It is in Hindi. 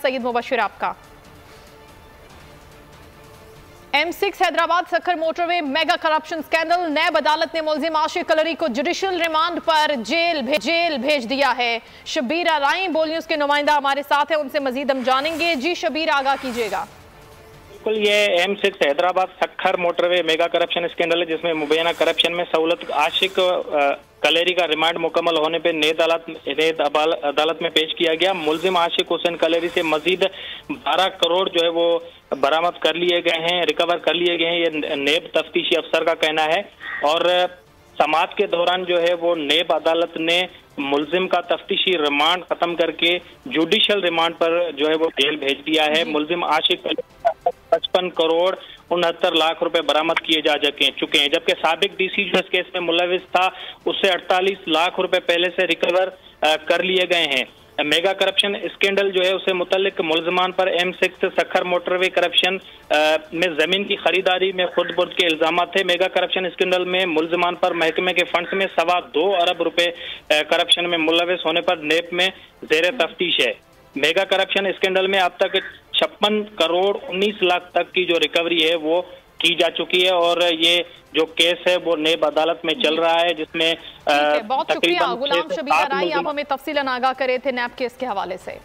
सईद मुबशिर आपका। M6 Hyderabad Sukkur motorway mega corruption scandal, NAB अदालत ने मुलजिम आशिक कलरी को जुडिशल रिमांड पर जेल भेज दिया है। शबीर आराई बोल न्यूज के नुमाइंदा हमारे साथ है, उनसे मजीद हम जानेंगे। जी शबीर, आगाह कीजिएगा। बिल्कुल, ये M6 Hyderabad Sukkur motorway mega corruption scandal है, जिसमें मुबैना करप्शन में सहूलत आशिक कलेरी का रिमांड मुकम्मल होने पर नेद अदालत में पेश किया गया। मुलजिम आशिक हुसैन कलेरी से मजीद 12 करोड़ जो है वो बरामद कर लिए गए हैं, रिकवर कर लिए गए हैं, ये नेब तफ्तीशी अफसर का कहना है। और समाअत के दौरान जो है वो नेब अदालत ने मुलजिम का तफ्तीशी रिमांड खत्म करके जुडिशल रिमांड पर जो है वो जेल भेज दिया है। मुलजिम आशिक 55 करोड़ 69 लाख रुपए बरामद किए जा चुके हैं, जबकि साबिक डीसी जो इस केस में मुलविस था उससे 48 लाख रुपए पहले से रिकवर कर लिए गए हैं। मेगा करप्शन स्कैंडल जो है उसे मुतल्लिक मुलजमान पर M6 सक्खर मोटरवे करप्शन में जमीन की खरीदारी में खुद बुर्द के इल्जाम थे। मेगा करप्शन स्कैंडल में मुलजमान पर महकमे के फंड्स में 2.25 अरब रुपए करप्शन में मुलविस होने पर नेब में जेर तफ्तीश है। मेगा करप्शन स्कैंडल में अब तक 56 करोड़ 19 लाख तक की जो रिकवरी है वो की जा चुकी है, और ये जो केस है वो नेब अदालत में चल रहा है, जिसमें बहुत शुक्रिया गुलाम शबीर आराई, आप हमें तफसीलन आगाह करे थे नैब केस के हवाले से।